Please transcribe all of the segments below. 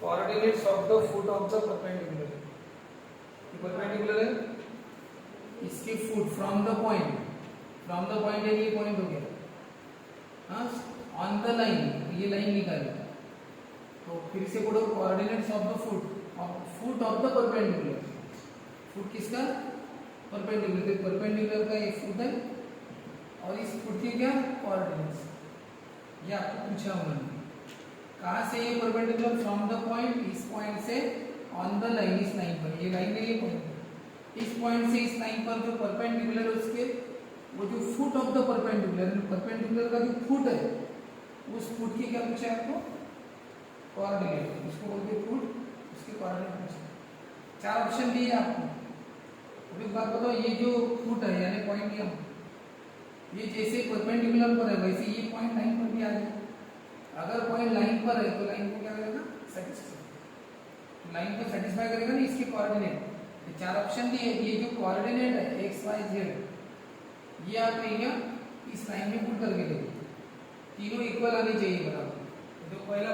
Coordinates of the foot of the perpendicular, perpendicular है इसकी foot from the point है, ये पॉइंट हो गया, हाँ, ऑन द लाइन, ये लाइन निकाली, तो फिर से बोलो coordinates of the foot of the perpendicular, foot किसका, परपेंडिकुलर, तो परपेंडिकुलर का ये फुट है और इस फुट के क्या कोऑर्डिनेट्स, ये आपको पूछा उन्होंने, कहाँ से ये परपेंडिकुलर, फ्रॉम द पॉइंट, इस पॉइंट से ऑन द लाइन, इस लाइन पर, ये लाइन है, ये पॉइंट, इस पॉइंट से इस लाइन पर जो परपेंडिकुलर है उसके वो जो फुट ऑफ द परपेंडिकुलर का जो फुट है, उस फुट की क्या पूछा है आपको, कोऑर्डिनेट, उसको बोलते हैं फुट, उसके कोऑर्डिनेट पूछा। 4 ऑप्शन दिए आपको। अब एक बात बताओ, ये जो फुट है यानी पॉइंट एम, ये जैसे परपेंडिकुलर पर है वैसे ये पॉइंट लाइन पर भी आ जाए। अगर पॉइंट लाइन पर है तो लाइन को क्या करेगा, सेटिस्फाई, लाइन को सेटिस्फाई करेगा ना इसके कोऑर्डिनेट। 4 ऑप्शन दिए, ये जो कोऑर्डिनेट है एक्स वाई जेड, ये आप यहाँ इस लाइन में पुट करके देखिए, तीनों इक्वल आने चाहिए बराबर। तो पहला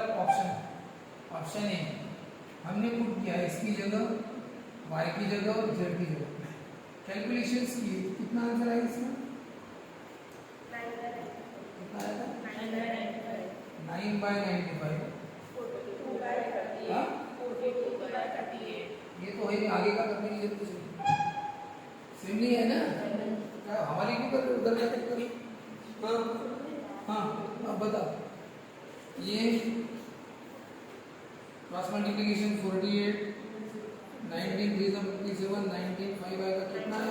ऑप्शन ए हमने पुट किया इसकी जगह y की जगह और z की जगह, कैलकुलेशंस किए, कितना आंसर आएगा इसका, कितना आएगा 9/95, ये तो है, आगे का करने की जरूरत नहीं, सेम नहीं है ना, क्या हमारी क्यों कर उधर जाके कर, हाँ अब बता, ये क्रॉस मल्टीप्लिकेशन 48, 19 3 57, 19 5 आएगा, कितना है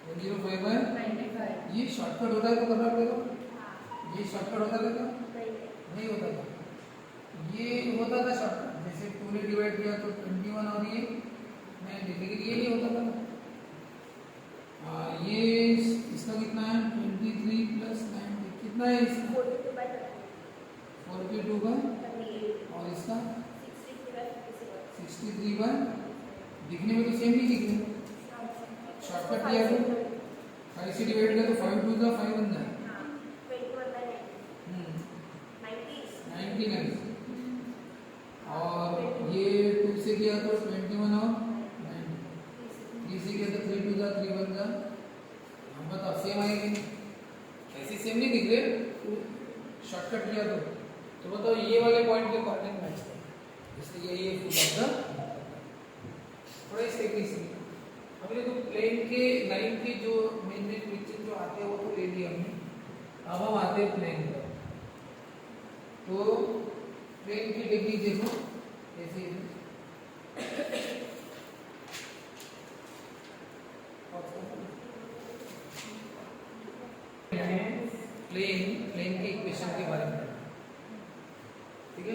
105 है, ये शॉर्टकट होता है तो करना पड़ेगा, ये शॉर्टकट होता था क्या, नहीं होता था, ये होता था शॉर्टकट, जैसे 2 ने डिवाइड किया तो 21 और ये 90, लेकिन ये नहीं होता था। ये इसका कितना है 23 + 90, कितना है इसका 42 का, और इसका 63 का, दिखने में तो सेम नहीं दिख रहे, शॉर्टकट लिया तो 5 से डिवाइड किया तो 5 2 का 5 बन जाए, 99, और ये 2 से किया तो 21 और 9, 3 से किया तो 3 2 का 3 बन जाए, हम बताओ सेम आएगी, ऐसे सेम नहीं दिख रहे, शॉर्टकट लिया तो बताओ ये वाले पॉइंट के कोऑर्डिनेट मैच है, इसलिए ये फुट ऑफ द, थोड़ा इस तरीके से हमने तो प्लेन के लाइन के जो मेन पिक्चर जो आते हैं वो तो ले लिया हमने, अब हम आते हैं प्लेन पर। तो प्लेन की टेक्निक देखो ऐसे प्लेन के इक्वेशन के बारे में, ठीक है,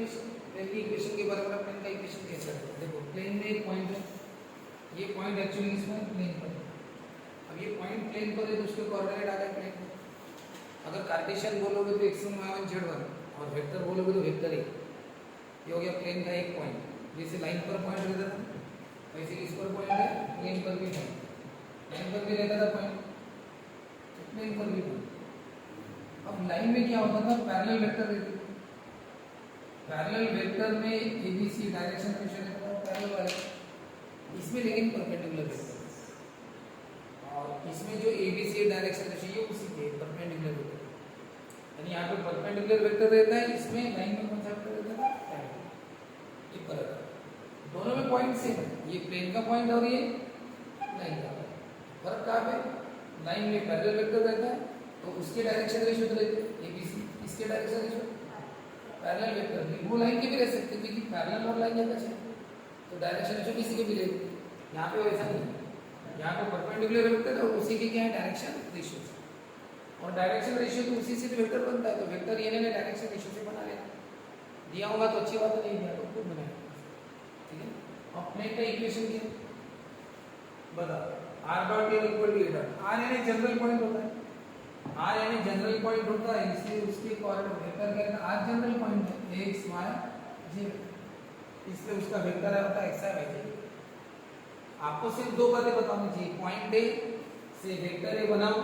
प्लेन की इक्वेशन के बारे में, प्लेन का इक्वेशन कैसा है, देखो प्लेन में एक पॉइंट है, ये पॉइंट एक्चुअली इसमें प्लेन पर है, अब ये पॉइंट प्लेन पर है तो उसके कोऑर्डिनेट आ गए प्लेन पर, अगर कार्टेशियन बोलोगे तो x1 y1 z1, और वेक्टर बोलोगे तो वेक्टर ही, ये हो गया प्लेन का एक पॉइंट, जैसे लाइन पर पॉइंट रहता था वैसे इस पर पॉइंट है, प्लेन पर भी पॉइंट, लाइन पर भी रहता था पॉइंट, प्लेन पर भी पॉइंट। अब लाइन में क्या होता था, पैरेलल वेक्टर रहती थी, पैरेलल वेक्टर में ABC डायरेक्शन रेशियो रहता था पैरेलल वाले, इसमें लेकिन परपेंडिकुलर वेक्टर, और इसमें जो ABC डायरेक्शन रेशियो ये उसी के परपेंडिकुलर वेक्टर, यानी यहाँ पे परपेंडिकुलर वेक्टर रहता है, इसमें लाइन में कौन सा वेक्टर रहता है पैरेलल, ये फर्क है, दोनों में पॉइंट सेम है, ये प्लेन का पॉइंट और ये लाइन का, फर्क कहाँ पे, लाइन में पैरेलल वेक्टर रहता है तो उसके डायरेक्शन रेशियो तो रहते हैं ABC, इसके डायरेक्शन रेशियो पैरेलल वेक्टर, वो लाइन के भी रह सकते क्योंकि पैरेलल और लाइन ज्यादा चाहिए, तो डायरेक्शन रेशियो किसी के भी रहेगी, यहाँ पे वैसा नहीं है, यहाँ पे परपेंडिकुलर वेक्टर है और उसी के क्या है डायरेक्शन रेशियो, और डायरेक्शन रेशियो तो उसी से तो वेक्टर बनता है, तो वेक्टर ये ने डायरेक्शन रेशियो से बना लेना, दिया होगा तो अच्छी बात, नहीं दिया तो खुद बनाएगा, ठीक है। अब प्लेन का इक्वेशन क्या बता, r/l = 8, r यानी जनरल पॉइंट होता है, r यानी जनरल पॉइंट होता है, इसलिए उसके कोऑर्डिनेट वेक्टर क्या है, r जनरल पॉइंट है x y z, इसलिए उसका वेक्टर होता है x y z। आपको सिर्फ 2 बातें बतानी चाहिए, पॉइंट ए से वेक्टर ए बनाओ,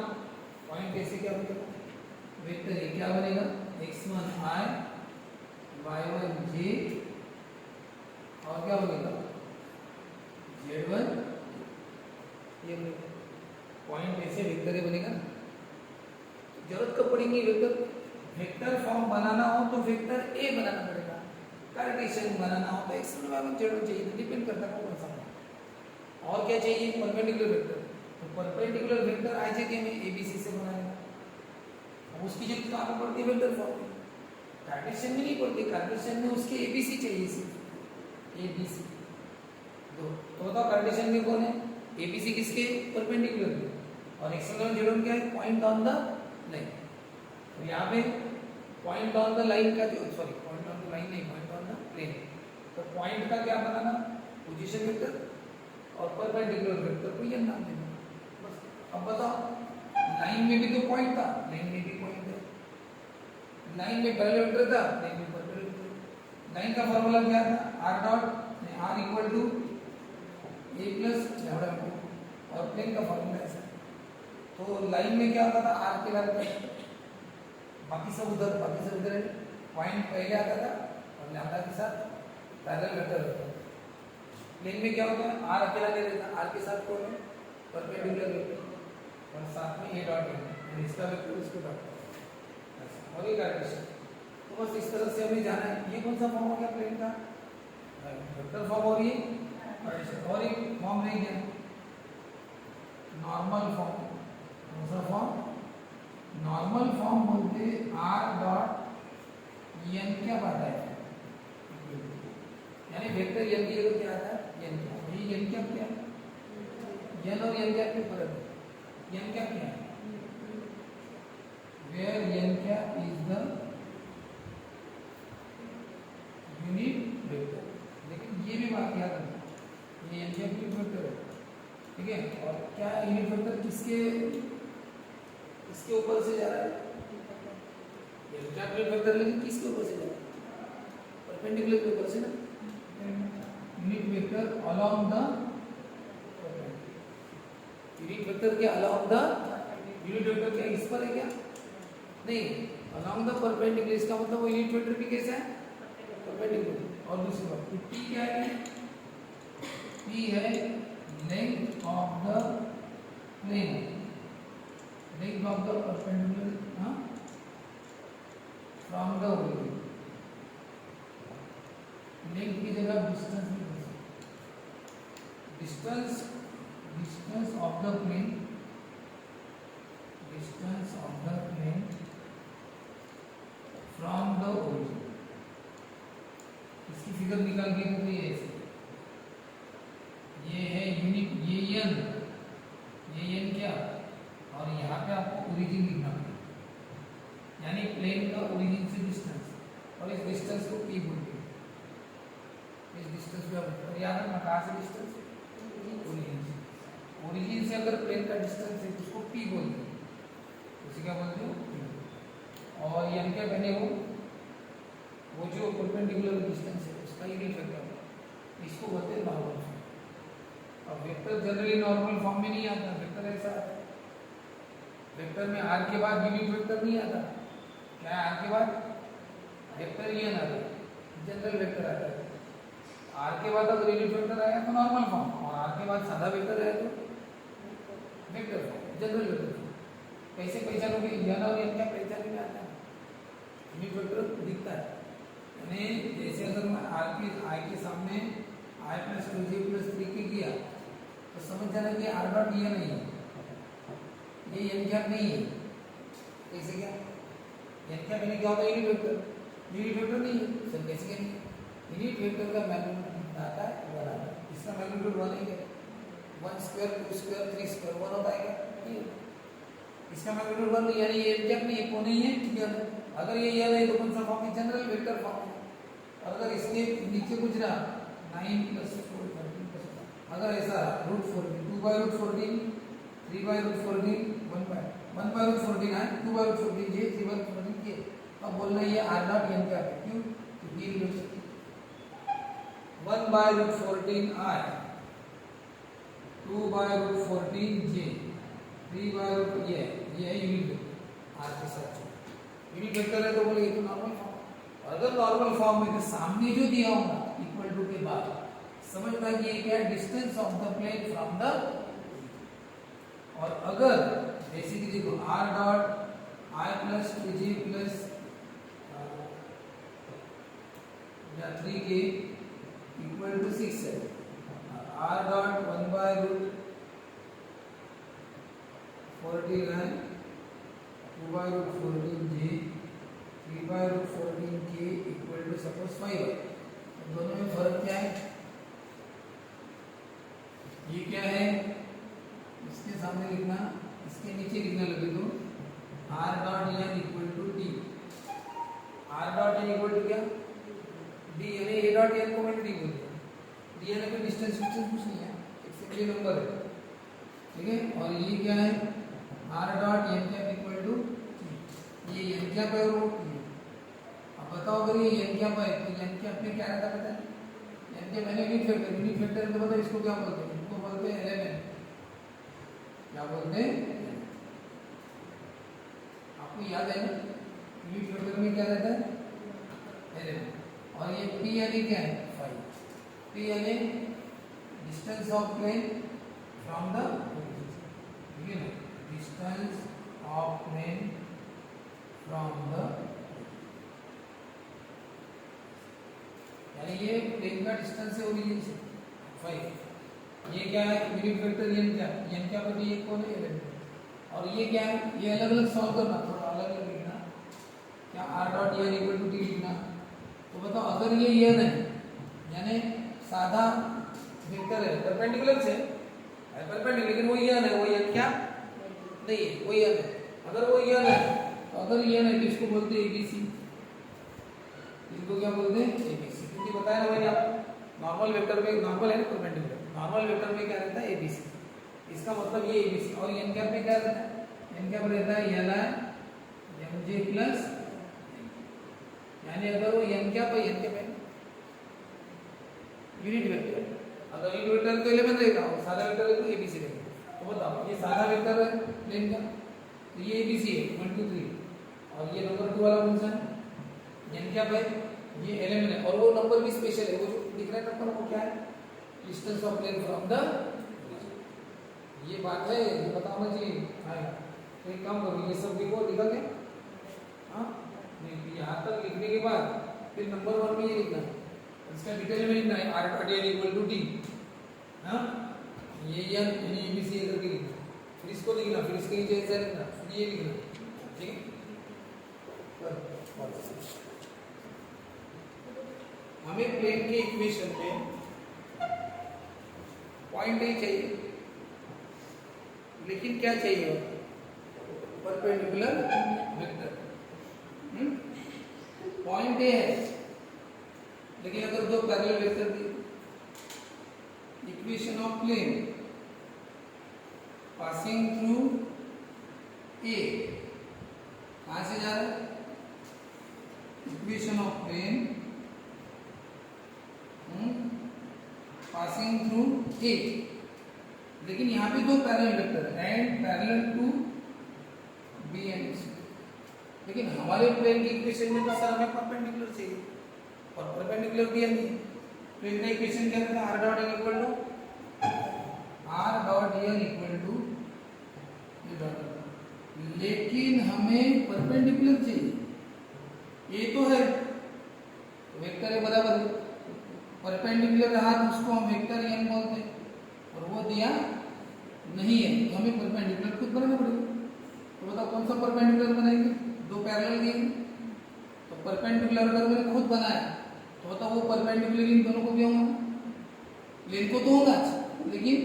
पॉइंट ए से क्या बनेगा वेक्टर ए, क्या बनेगा x1 i y1 j और क्या बनेगा z1 ये पॉइंट ऐसे वेक्टर ही बनेगा ना। जरूरत कब पड़ेगी वेक्टर फॉर्म बनाना हो तो वेक्टर ए बनाना पड़ेगा, कार्टेशियन बनाना हो तो x1 y1 z1 चाहिए, तो डिपेंड करता है कौन सा फॉर्म। और क्या चाहिए परपेंडिकुलर वेक्टर, तो परपेंडिकुलर वेक्टर आईजे के में एबीसी से बनाएगा, अब उसकी जरूरत कहाँ पर पड़ती है वेक्टर फॉर्म में, कार्टेशियन में नहीं पड़ती, कार्टेशियन में उसके एबीसी चाहिए सिर्फ एबीसी। तो बताओ कार्टेशियन में कौन है, एबीसी किसके परपेंडिकुलर में, और x1 y1 z1 क्या है पॉइंट ऑन द लाइन। तो यहाँ पे पॉइंट ऑन द लाइन का जो sorry point on the line नहीं पॉइंट ऑन द प्लेन, तो पॉइंट का क्या बनाना पोजीशन वेक्टर और परपेंडिकुलर वेक्टर को ये नाम देना बस। अब बताओ लाइन में भी तो पॉइंट था, लाइन में भी पॉइंट है, लाइन में पहले वेक्टर था लाइन में परपेंडिकुलर। लाइन का फॉर्मूला क्या था r dot r equal to a plus lambda और प्लेन का फॉर्मूला ऐसा। तो लाइन में क्या होता था r के बराबर, बाकी सब उधर है, पॉइंट पहले आता था और लैम्डा के साथ पैरेलल वेक्टर होता था। प्लेन में क्या होता है r अकेला ले लेता, r के साथ कौन है परपेंडिकुलर वेक्टर और साथ में a डॉट है, इसका वेक्टर इसको डॉट और ये कार्टेशियन। तो बस इस तरह से हमें जाना है ये कौन सा फॉर्म हो गया प्लेन का वेक्टर फॉर्म, और ये कार्टेशियन। और एक फॉर्म रह गया नॉर्मल फॉर्म, कौन सा फॉर्म नॉर्मल फॉर्म बोलते r डॉट n क्या पाता है, यानी वेक्टर n की जगह क्या आता है n क्या, ये n क्या क्या है n और n क्या क्या फर्क है, n क्या क्या है where n क्या is the यूनिट वेक्टर। लेकिन ये भी बात याद रखना ये n क्या यूनिट वेक्टर है, ठीक है। और क्या यूनिट वेक्टर किसके इसके ऊपर से जा रहा है, ये यूनिट वेक्टर लेकिन किसके ऊपर से जा रहा है परपेंडिकुलर के ऊपर से ना, unit vector along the unit vector के अलोंग द यूनिट वेक्टर क्या इस पर है क्या नहीं, अलोंग द परपेंडिकुलर, इसका मतलब वो यूनिट वेक्टर भी कैसा है परपेंडिकुलर। और दूसरी बात p क्या है, p है length of the plane, length of the perpendicular from the origin, length की जगह डिस्टेंस भी दे सकते, distance of the plane, distance of the plane from the origin. इसकी फिगर निकाल के तो ये ऐसे, ये है यूनिट ये n क्या, और यहाँ पे आपको ओरिजिन लिखना पड़ेगा, यानी प्लेन का ओरिजिन से डिस्टेंस, और इस डिस्टेंस को p बोलते हैं, इस डिस्टेंस को और याद रखना कहाँ से डिस्टेंस ओरिजिन से, ओरिजिन से अगर प्लेन का डिस्टेंस है तो उसको p बोलते हैं, उसी क्या बोलते हो p। और n क्या बने वो जो परपेंडिकुलर डिस्टेंस है उसका यूनिट वेक्टर, इसको बोलते हैं नॉर्मल फॉर्म। अब वेक्टर जनरली नॉर्मल फॉर्म में नहीं आता, वेक्टर ऐसा आता है, वेक्टर में r के बाद यूनिट वेक्टर नहीं आता, क्या है r के बाद वेक्टर n आता है, जनरल वेक्टर आता है। r के बाद अगर यूनिट वेक्टर आया तो नॉर्मल फॉर्म, और r के बाद सादा वेक्टर आया तो vector form, general vector form. कैसे पहचानोगे, n और n क्या पहचान में आता है, यूनिट वेक्टर दिखता है, यानी जैसे अगर मैं i के सामने i प्लस 2j प्लस 3 के किया तो समझ जाना कि r डॉट ये नहीं है, ये n क्या नहीं है, कैसे क्या n क्या मैंने क्या होता है यूनिट वेक्टर नहीं है, सब कैसे क्या नहीं, यूनिट वेक्टर का मैग्नीट्यूड कितना आता है 1 आता है, इसका मैग्नीट्यूड 1 है क्या, 1 स्क्वायर 2 स्क्वायर 3 स्क्वायर 1 होता है क्या नहीं, इसका मैग्नीट्यूड 1 नहीं, यानी ये n क्या नहीं है, को नहीं है, ठीक है। अगर ये है तो कौन सा फॉर्म है, जनरल वेक्टर फॉर्म है। और अगर इसके नीचे कुछ रहा 9 + 4 13 अगर ऐसा √14 2/√14 3/√14 1/√14 है 2/√14 j 3/√14 k, अब बोलना ये r डॉट n क्या है, क्यों क्योंकि ये 1/√14 i 2/√14 j 3/√14 ये है यूनिट r के साथ यूनिट वेक्टर है तो बोले ये तो नॉर्मल फॉर्म, अगर नॉर्मल फॉर्म में तो सामने जो दिया होगा इक्वल टू के बाद समझना कि ये क्या है, distance of the plane from the, और अगर जैसे कि देखो r dot i plus 2j plus 3k equal to 6 है, r डॉट 1 बाय रूट 14 है, 2 by root 14j 3 by root 14k equal to suppose 5 है। दोनों में फर्क क्या है, ये क्या है, इसके सामने लिखना, इसके नीचे लिखना लगे तो r dot n equal to d, r dot n equal to क्या d, यानी a डॉट n को मैंने d बोल दिया, d यानी कोई डिस्टेंस कुछ नहीं है, एक सिंपल नंबर है, ठीक है। और ये क्या है, r dot n cap equal to ये n कैप है, और अब बताओ अगर ये n कैप है तो n कैप में क्या रहता पता है, n कैप मैंने यूनिट वेक्टर को बताओ, इसको क्या बोलते हैं, इसको बोलते हैं एलिमेंट, क्या बोलते हैं, आपको याद है ना, यूनिट वेक्टर में क्या रहता है एलिमेंट। और ये p यानी क्या है 5, p यानी distance of plane from the, ठीक है ना, distance of plane from the, यानी ये प्लेन का डिस्टेंस है ओरिजिन से 5। ये क्या है, यूनिट वेक्टर n क्या बटी ये कौन है एलिमेंट, और ये क्या है, ये अलग अलग सॉल्व करना, थोड़ा अलग अलग लिखना, क्या r dot n equal to d लिखना। तो बताओ अगर ये n है, यानी साधा वेक्टर है, परपेंडिकुलर से है, परपेंडिकुलर, लेकिन वो n है, वो n क्या नहीं है, वो n है, अगर वो n है तो अगर n है तो इसको बोलते हैं abc, इसको क्या बोलते हैं abc, क्योंकि बताया ना मैंने आपको नॉर्मल वेक्टर में, नॉर्मल है ना परपेंडिकुलर, नॉर्मल वेक्टर में क्या रहता है abc, इसका मतलब ये abc। और n कैप में क्या रहता है, n कैप रहता है li mj प्लस, यानी अगर वो n कैप है यूनिट वेक्टर, अगर यूनिट वेक्टर तो एलिमेंट रहेगा, और सादा वेक्टर है तो abc रहेगा। तो बताओ ये सादा वेक्टर है प्लेन का, तो ये abc है 1 2 3, और ये नंबर 2 वाला कौन सा है, n कैप है, ये एलिमेंट है, और वो नंबर भी स्पेशल है, वो जो दिख रहा है नंबर वो क्या है, distance of plane from the, ये बात है, ये बताना चाहिए आएगा। तो एक काम करो, ये सब लिखो, निकल गए, हाँ नहीं, यहाँ तक लिखने के बाद फिर नंबर 1 में ये लिखना है, इसका डिटेल में लिखना है, r dot n equal to d, हाँ ये n यानी abc करके लिखना, फिर इसको लिखना, फिर इसके नीचे ऐसा लिखना, फिर ये लिखना, ठीक है। हमें प्लेन के इक्वेशन में पॉइंट ही चाहिए, लेकिन क्या चाहिए, परपेंडिकुलर वेक्टर, पॉइंट ए है, लेकिन अगर दो पैरेलल वेक्टर दिए, equation of plane passing through A, कहां से जा रहा है, equation of plane passing through A, लेकिन यहाँ पे दो पैरेलल वेक्टर है and parallel to B and C, लेकिन हमारे प्लेन की इक्वेशन में तो सर हमें परपेंडिकुलर चाहिए, और परपेंडिकुलर दिया नहीं, प्लेन का इक्वेशन क्या था, r dot n equal to ये डॉट, लेकिन हमें परपेंडिकुलर चाहिए, ये तो है वेक्टर है बराबर है, परपेंडिकुलर रहा तो उसको हम वेक्टर n बोलते हैं, और वो दिया नहीं है तो हमें परपेंडिकुलर खुद बनाना पड़ेगा। तो बताओ कौन सा परपेंडिकुलर बनाएंगे, दो पैरेलल दिए, तो परपेंडिकुलर अगर मैंने खुद बनाया तो बताओ वो परपेंडिकुलर इन दोनों को भी होगा, प्लेन को तो होगा, लेकिन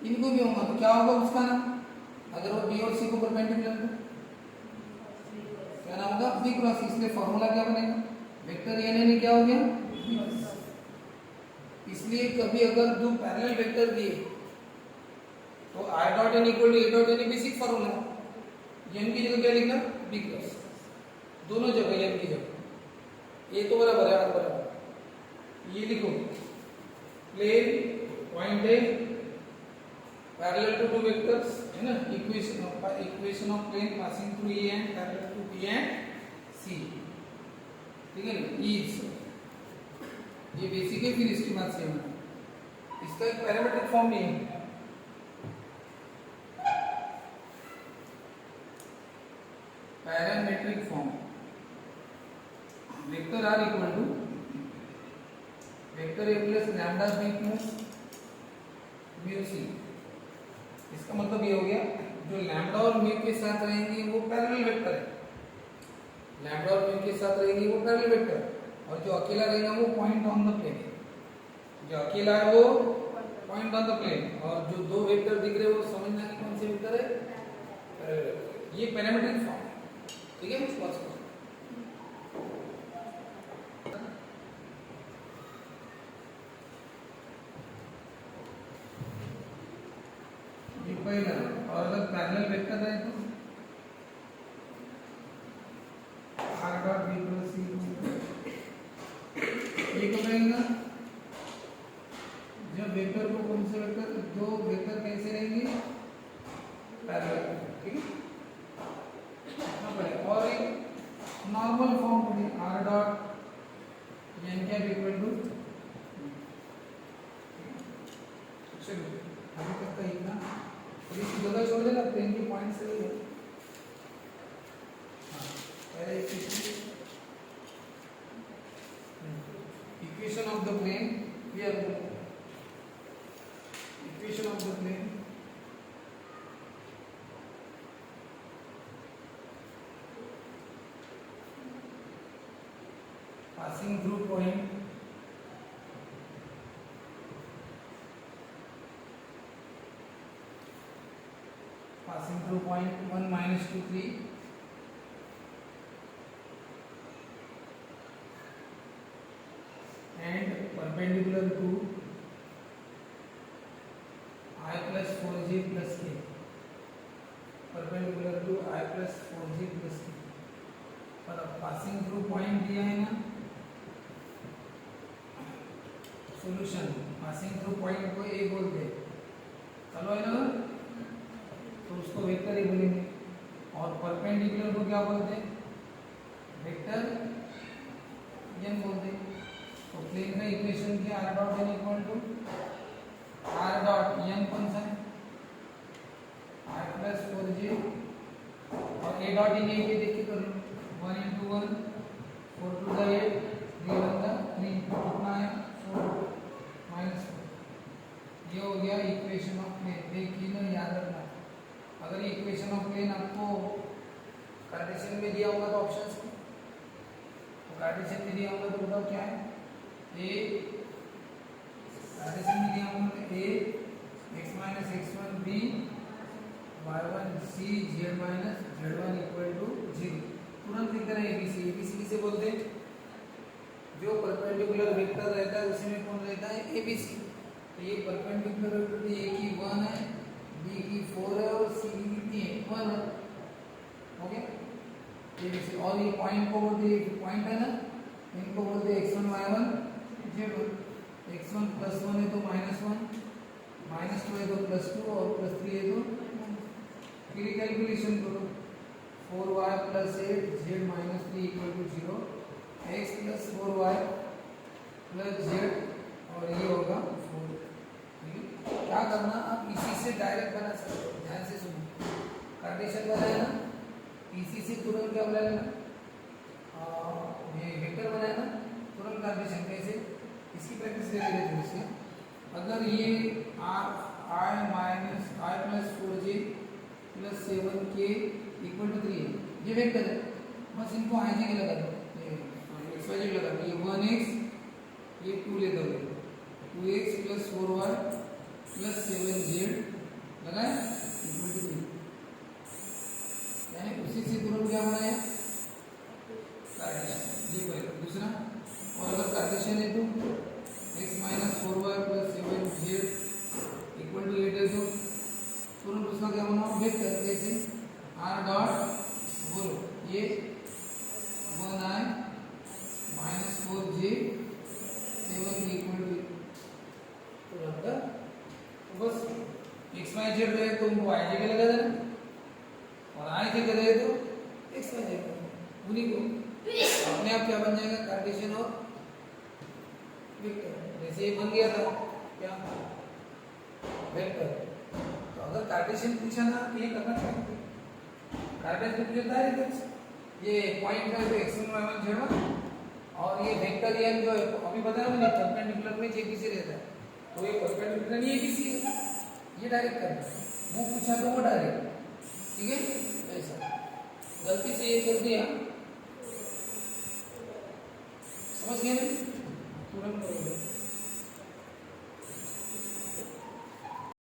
इनको भी होगा, तो क्या होगा उसका नाम, अगर वो बी और सी को परपेंडिकुलर है क्या नाम होगा, बी क्रॉस, इसलिए फॉर्मूला क्या बनेगा, वेक्टर n क्या हो गया, इसलिए कभी अगर दो पैरेलल वेक्टर दिए तो i dot n equal to a dot n basic formula, n की जगह क्या लिखना, b क्रॉस, दोनों जगह n की जगह, a तो बराबर है r बराबर, ये लिखो प्लेन पॉइंट है पैरेलल टू टू वेक्टर्स, है ना, equation of plane passing through a and parallel to b and c, ठीक है ना, इज ये बेसिक है, फिर इसके बाद सेम है। इसका एक पैरामीट्रिक फॉर्म भी है, parametric form vector r equal to vector a plus lambda b plus mu c. इसका मतलब ये हो गया जो लैम्डा और म्यू के साथ रहेंगे वो पैरेलल वेक्टर है, लैम्डा और म्यू के साथ रहेंगे वो पैरेलल वेक्टर, और जो अकेला रहेगा वो पॉइंट ऑन द प्लेन, जो अकेला है वो पॉइंट ऑन द प्लेन, और जो दो वेक्टर दिख रहे हैं वो समझना कि कौन से वेक्टर है, ये पैरामीट्रिक फॉर्म। ठीक है, बस ये पहला। और अगर पैरेलल वेक्टर है तो r dot b plus c ये कब रहेगा, जब वेक्टर को कौन से वेक्टर, दो वेक्टर कैसे रहेंगे पैरेलल। ठीक है, और एक नॉर्मल फॉर्म पढ़े r dot n cap equal to, चलो अभी तक का इतना, इसकी जगह छोड़ देना, प्लेन के पॉइंट से ही है। Equation of the plane, here equation of the plane passing through point passing through point 1 minus 2 3 and perpendicular to I plus 4j plus k, perpendicular to I plus 4j plus k, पर passing through point दिया है ना, solution passing through point को ए बोलते हैं, चलो है ना, तो उसको वेक्टर ही बोलेंगे, और परपेंडिकुलर को क्या बोलते हैं, वेक्टर एन बोलते हैं। तो प्लेन का इक्वेशन क्या, r dot n equal to r dot n कौन सा है, r प्लस 4j, और a डॉट इन के देख के कर लो, 1 into 1 4 to the 8 3 1 the 3, कितना है 4 minus 4। ये हो गया इक्वेशन ऑफ प्लेन। देखिए ना, याद रखना, अगर ये इक्वेशन ऑफ प्लेन आपको कार्टेशियन में दिया होगा तो ऑप्शंस में, तो कार्टेशियन में दिया होगा तो बताओ क्या है, ए कार्टेशियन में दिया होगा तो a x minus x1 b y1 c z minus z1 equal to 0। तुरंत लिख देना एबीसी। एबीसी किसे बोलते हैं, जो परपेंडिकुलर वेक्टर रहता है उसी में कौन रहता है, एबीसी। तो ये परपेंडिकुलर वेक्टर ए की 1 है, बी की 4 है, और सी की कितनी है 1 है, हो गया एबीसी। और ये पॉइंट को बोलते हैं, पॉइंट है ना, इनको बोलते हैं x1 y1 z1। x1 plus 1 है तो -1, -2 है तो +2, और +3 है तो, फिर कैलकुलेशन करो, 4y plus 8 z minus 3 equal to 0, x plus 4y plus z, और ये होगा 4। क्या करना, आप इसी से डायरेक्ट बना सकते हो, ध्यान से सुनो, कार्टेशियन बनाया ना, इसी से तुरंत क्या बना लेना, ये वेक्टर बनाया ना, तुरंत कार्टेशियन। कैसे, इसकी प्रैक्टिस ले लेते हैं। अगर ये i minus i plus 4j plus 7k equal to 3 है, ये वेक्टर है, बस इनको आई जे के लगा दो, ये एक्स वाई जेड लगा दो, ये 1x ये 2 ले दो, 2x plus 4y plus 7z लगाए इक्वल टू 3, यानी उसी से तुरंत क्या बनाया, कार्टेशियन। ये पहला। दूसरा, और अगर कार्टेशियन है तो x minus 4y plus 7z equal to 8 है, तो तुरंत उसका क्या बनाओ, वेक्टर। जैसे r डॉट बोलो, ये 1i minus 4j 7 equal to, तो बस x y z रहे तो उनको i j के लगा देना, और i j के रहे तो x y z। उन्हीं को अपने आप क्या बन जाएगा, कार्टेशियन और वेक्टर। जैसे ये बन गया था क्या, वेक्टर। तो अगर कार्टेशियन पूछा ना तो ये करना चाहिए, कार्टेशियन पूछा डायरेक्ट ये पॉइंट है तो x1 y1 z1 और ये वेक्टर एन जो है अभी बताया मैंने परपेंडिकुलर में जे बी से रहता है, तो ये परपेंडिकुलर ये बी सी है, ये डायरेक्ट करना है। वो पूछा तो वो डायरेक्ट, ठीक है। ऐसा गलती से ये कर दिया, समझ गए ना।